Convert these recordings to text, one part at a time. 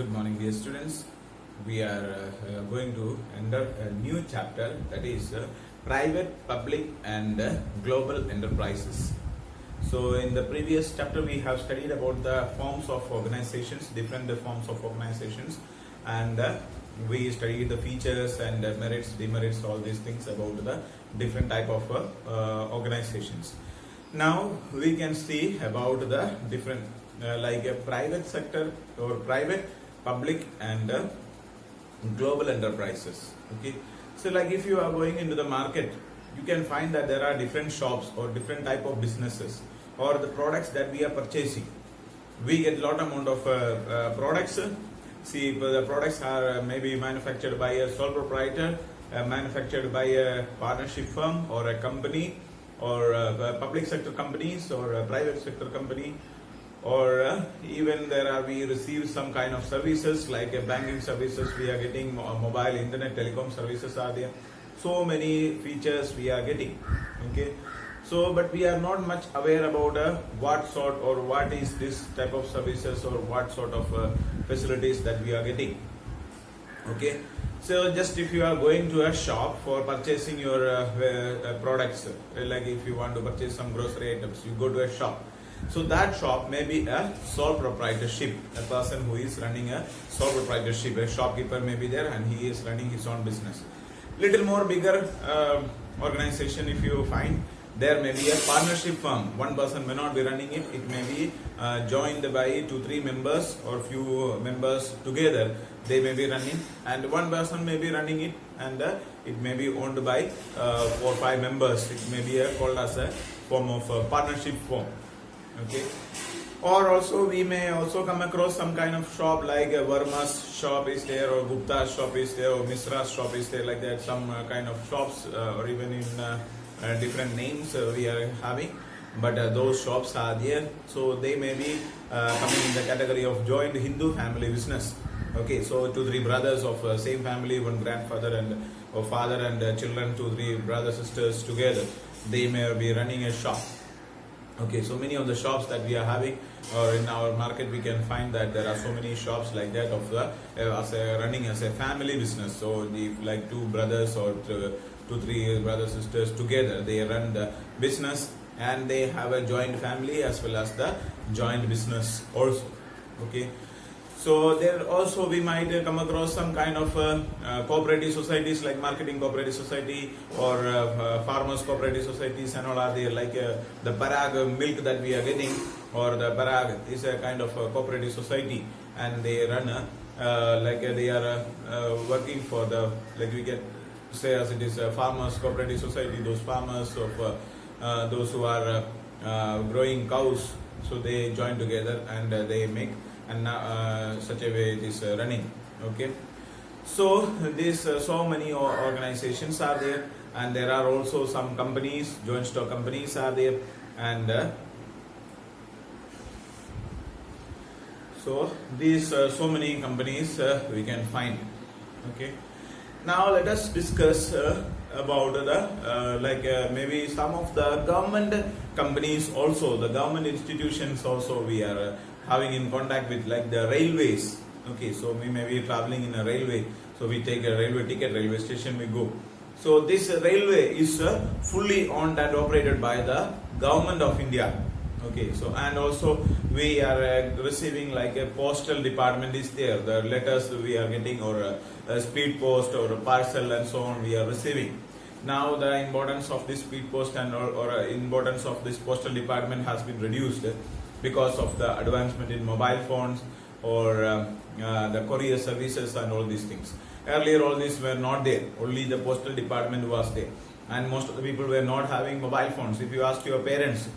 Good morning, dear students. We are going to enter a new chapter, that is private, public, and global enterprises. So, in the previous chapter, we have studied about the forms of organizations, different forms of organizations, and we studied the features and merits, demerits, all these things about the different type of organizations. Now we can see about the different like a private sector or private, public, and global enterprises. Okay, so like if you are going into the market, you can find that there are different shops or different type of businesses or the products that we are purchasing. We get lot amount of products. See, the products are maybe manufactured by a sole proprietor, manufactured by a partnership firm or a company, or public sector companies or a private sector company, or even we receive some kind of services like banking services we are getting, mobile, internet, telecom services are there. So many features we are getting. Okay, so but we are not much aware about what sort or what is this type of services or what sort of facilities that we are getting. Okay, so just if you are going to a shop for purchasing your products, like if you want to purchase some grocery items, you go to a shop. So that shop may be a sole proprietorship, a person who is running a sole proprietorship, a shopkeeper may be there and he is running his own business. Little more bigger organization, if you find, there may be a partnership firm. One person may not be running it. It may be joined by 2-3 members or few members together. They may be running, and one person may be running it, and it may be owned by 4-5 members. It may be called as a form of partnership firm. Okay. Or also we may also come across some kind of shop like Verma's shop is there, or Gupta's shop is there, or Misra's shop is there, like that. Some kind of shops, or even in different names we are having, but those shops are there. So they may be coming in the category of joint Hindu family business. Okay, so 2-3 brothers of same family, one grandfather and or father and children, 2-3 brothers, sisters together, they may be running a shop. Okay, so many of the shops that we are having, or in our market, we can find that there are so many shops like that of the running as a family business. So like 2 brothers or 2-3 brothers, sisters together, they run the business and they have a joint family as well as the joint business also. Okay, so there also we might come across some kind of cooperative societies like marketing cooperative society or farmers cooperative societies and all are there, like the Parag milk that we are getting, or the Parag is a kind of cooperative society, and they run like they are working for the, like we get say as it is a farmers cooperative society, those farmers of those who are growing cows, so they join together and they make, and such a way it is running. Okay, so these so many organizations are there, and there are also some companies, joint stock companies are there, and so these so many companies we can find. Okay, now let us discuss about the maybe some of the government companies also, the government institutions also we are having in contact with, like the railways. Okay, so we may be traveling in a railway, so we take a railway ticket, railway station we go. So this railway is fully owned and operated by the government of India. Okay, so and also we are receiving like a postal department is there, the letters we are getting, or a speed post or a parcel and so on we are receiving. Now the importance of this speed post and or importance of this postal department has been reduced because of the advancement in mobile phones or the courier services and all these things. Earlier all these were not there, only the postal department was there, and most of the people were not having mobile phones. If you ask your parents,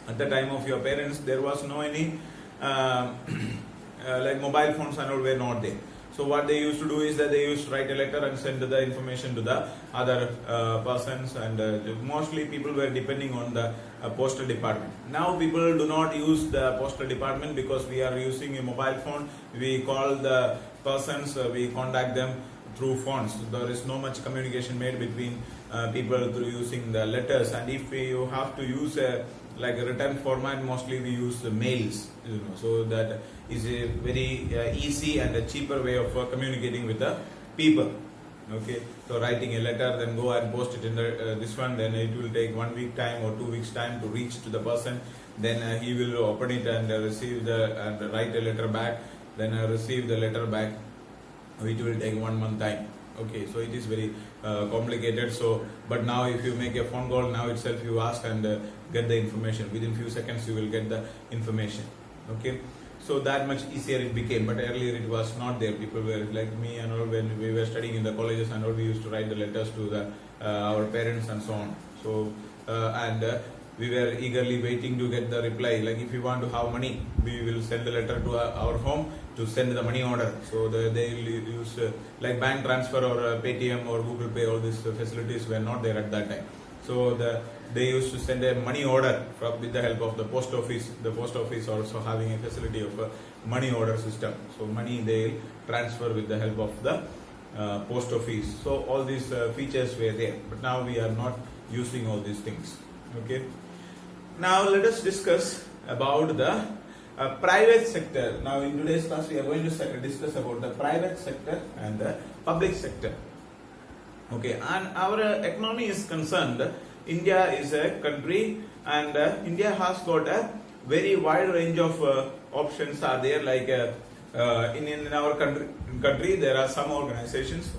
at the time of your parents, there was no any like mobile phones and all were not there. So what they used to do is that they used to write a letter and send the information to the other persons, and mostly people were depending on the postal department. Now people do not use the postal department because we are using a mobile phone. We call the persons, we contact them through phones. There is no much communication made between people through using the letters, and if you have to use a like a written format, mostly we use the mails, so that is a very easy and a cheaper way of communicating with the people. Okay, so writing a letter, then go and post it in the, this one, then it will take 1 week time or 2 weeks time to reach to the person, then he will open it and receive and write a letter back, then receive the letter back, which will take 1 month time. Okay, so it is very complicated. So, but now if you make a phone call, now itself you ask and get the information within few seconds, you will get the information. Okay, so that much easier it became, but earlier it was not there. People were like me and all, when we were studying in the colleges and all, we used to write the letters to the our parents and so on. So we were eagerly waiting to get the reply. Like if you want to have money, we will send the letter to our home to send the money order. So they will use like bank transfer or Paytm or Google Pay. All these facilities were not there at that time. So they used to send a money order with the help of the post office. The post office also having a facility of a money order system. So money they transfer with the help of the post office. So all these features were there. But now we are not using all these things. Okay. Now let us discuss about the private sector. Now in today's class we are going to discuss about the private sector and the public sector. Okay, and our economy is concerned, India is a country, and India has got a very wide range of options are there. Like in our country there are some organizations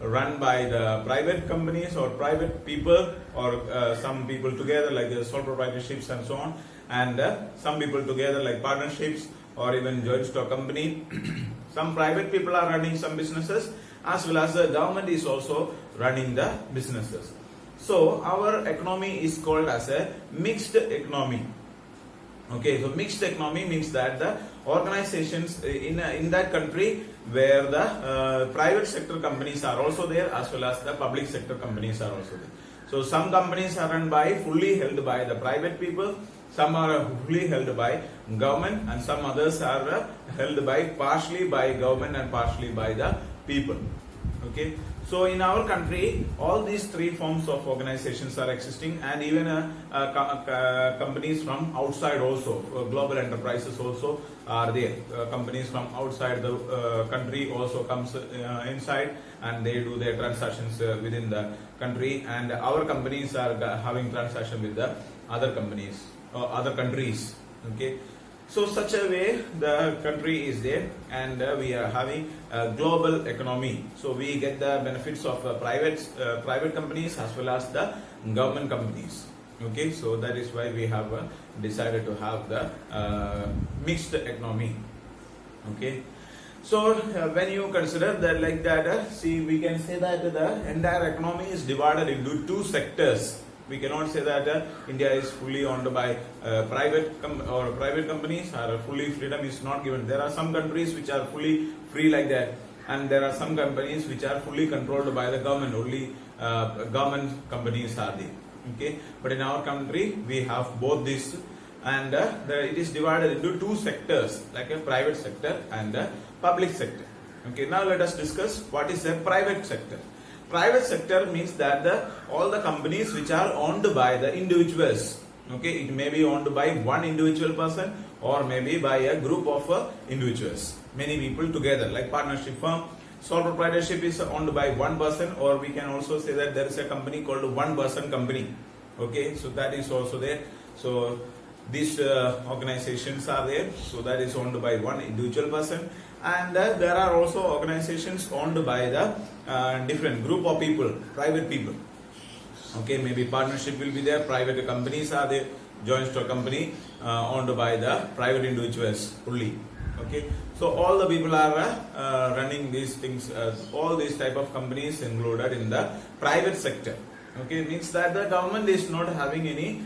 run by the private companies or private people, or some people together like sole proprietorships and so on, and some people together like partnerships or even joint stock company. Some private people are running some businesses, as well as the government is also running the businesses. So our economy is called as a mixed economy. Okay, so mixed economy means that the organizations in that country where the private sector companies are also there, as well as the public sector companies are also there. So some companies are run by fully held by the private people, some are fully held by government, and some others are held by partially by government and partially by the people. Okay, so in our country all these three forms of organizations are existing, and even companies from outside also, global enterprises also are there. Companies from outside the country also comes inside, and they do their transactions within the country, and our companies are having transaction with the other companies or other countries. Okay, so such a way the country is there, and we are having a global economy. So we get the benefits of private companies as well as the government companies. Okay, so that is why we have decided to have the mixed economy. Okay, so when you consider that like that, see, we can say that the entire economy is divided into two sectors. We cannot say that India is fully owned by private companies, or fully freedom is not given. There are some countries which are fully free like that, and there are some companies which are fully controlled by the government. Only government companies are there. Okay, but in our country we have both these, and it is divided into two sectors, like a private sector and a public sector. Okay, now let us discuss what is a private sector. Private sector means that all the companies which are owned by the individuals. Okay, it may be owned by one individual person, or maybe by a group of individuals, many people together, like partnership firm. Sole proprietorship is owned by one person, or we can also say that there is a company called one person company. Okay, so that is also there. So these organizations are there, so that is owned by one individual person, and there are also organizations owned by the different group of people, private people. Okay, maybe partnership will be there, private companies are there, joint stock company owned by the private individuals only. Okay, so all the people are running these things, all these type of companies included in the private sector. Okay, means that the government is not having any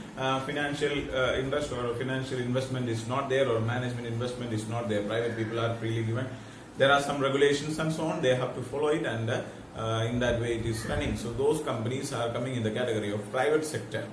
financial interest, or financial investment is not there, or management investment is not there. Private people are freely given. There are some regulations and so on, they have to follow it, and in that way it is running. So those companies are coming in the category of private sector.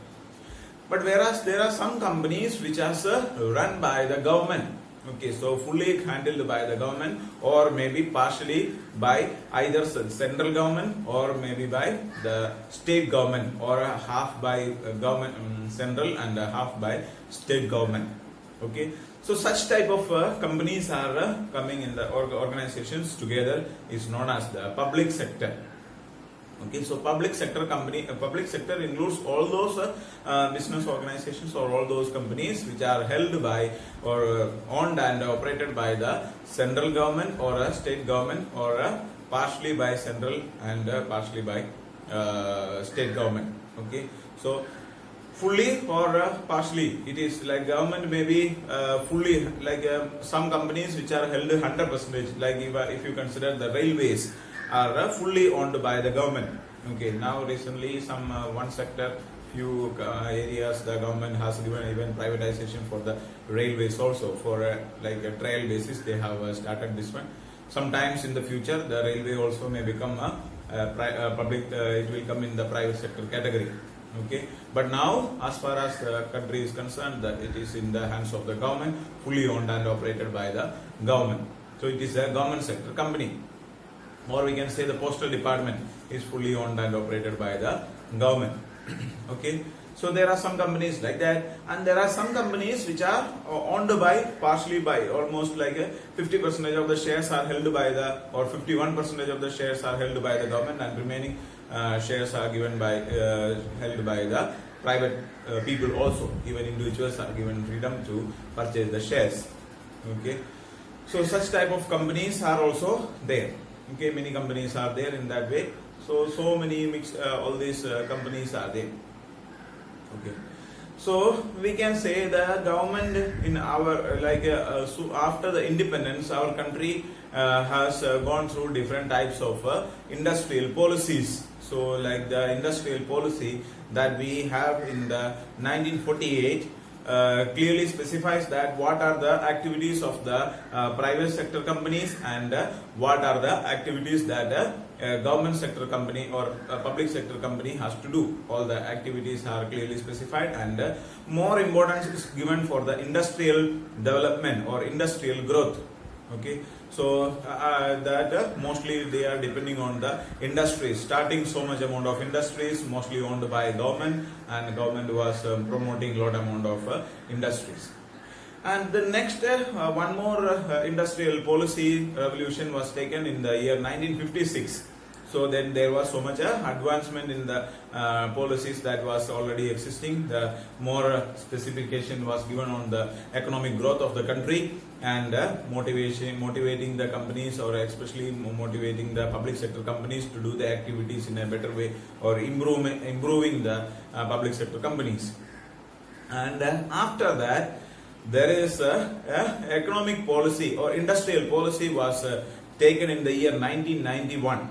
But whereas there are some companies which are run by the government. Okay, so fully handled by the government or maybe partially by either central government or maybe by the state government, or half by government central and half by state government. Okay, so such type of companies are coming in the organizations together is known as the public sector. Okay, so public sector includes all those business organizations or all those companies which are held by or owned and operated by the central government or a state government, or partially by central and partially by state government. Okay, so fully or partially, it is like government may be fully, like some companies which are held 100%, like if you consider the railways are fully owned by the government. Okay, now recently some one sector, few areas the government has given even privatization for the railways also, for like a trial basis they have started this one. Sometimes in the future the railway also may become a public, it will come in the private sector category. Okay, but now as far as the country is concerned, that it is in the hands of the government, fully owned and operated by the government. So it is a government sector company, or we can say the postal department is fully owned and operated by the government. Okay, so there are some companies like that, and there are some companies which are owned by partially by, almost like 50% of the shares are held by the, or 51% of the shares are held by the government, and remaining shares are given by held by the private people also. Even individuals are given freedom to purchase the shares. Okay, so such type of companies are also there. Okay, many companies are there in that way. So many mixed, all these companies are there. Okay, so we can say the government in our so after the independence, our country has gone through different types of industrial policies. So like the industrial policy that we have in the 1948 clearly specifies that what are the activities of the private sector companies and what are the activities that a government sector company or a public sector company has to do. All the activities are clearly specified, and more importance is given for the industrial development or industrial growth. Okay, so that mostly they are depending on the industries, starting so much amount of industries mostly owned by government, and government was promoting lot amount of industries. And the next one more industrial policy revolution was taken in the year 1956. So then there was so much advancement in the policies that was already existing. The more specification was given on the economic growth of the country, and motivating the companies, or especially motivating the public sector companies to do the activities in a better way, or improving the public sector companies. And after that, there is economic policy or industrial policy was taken in the year 1991.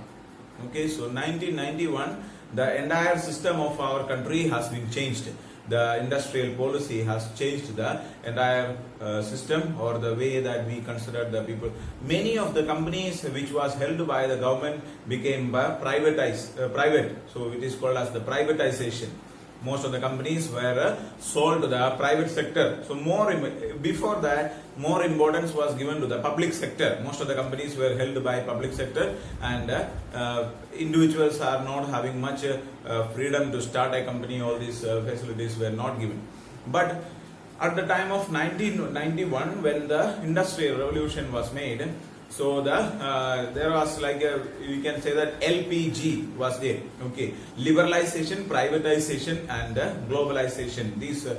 Okay, so 1991, the entire system of our country has been changed. The industrial policy has changed the entire system, or the way that we consider the people. Many of the companies which was held by the government became private. So it is called as the privatization. Most of the companies were sold to the private sector. So before that, more importance was given to the public sector. Most of the companies were held by public sector, and individuals are not having much freedom to start a company. All these facilities were not given. But at the time of 1991, when the industrial revolution was made, so there was like we can say that LPG was there. Okay, liberalization, privatization, and globalization. These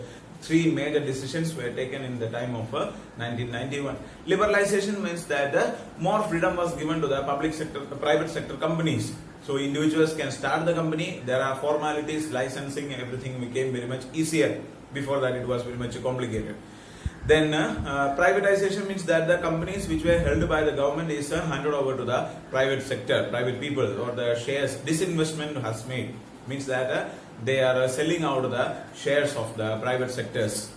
three major decisions were taken in the time of 1991. Liberalization means that more freedom was given to the public sector, the private sector companies. So individuals can start the company. There are formalities, licensing, everything became very much easier. Before that, it was very much complicated. Then privatization means that the companies which were held by the government is handed over to the private sector, private people, or the shares. Disinvestment has made, means that they are selling out the shares of the private sectors,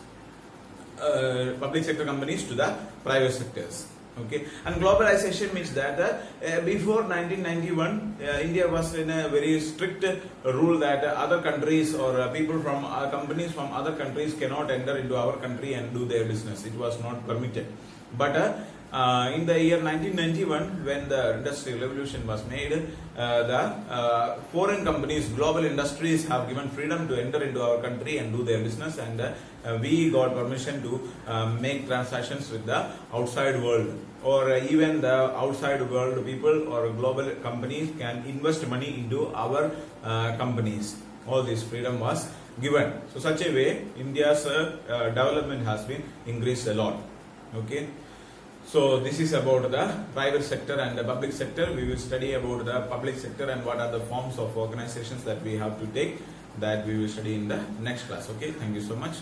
public sector companies to the private sectors. Okay, and globalization means that before 1991, India was in a very strict rule that other countries or people from companies from other countries cannot enter into our country and do their business. It was not permitted. But in the year 1991, when the industrial revolution was made, the foreign companies, global industries have given freedom to enter into our country and do their business, and we got permission to make transactions with the outside world, or even the outside world people or global companies can invest money into our companies. All this freedom was given. So such a way, India's development has been increased a lot. Okay. So this is about the private sector and the public sector. We will study about the public sector and what are the forms of organizations that we have to take. That we will study in the next class. Okay. Thank you so much.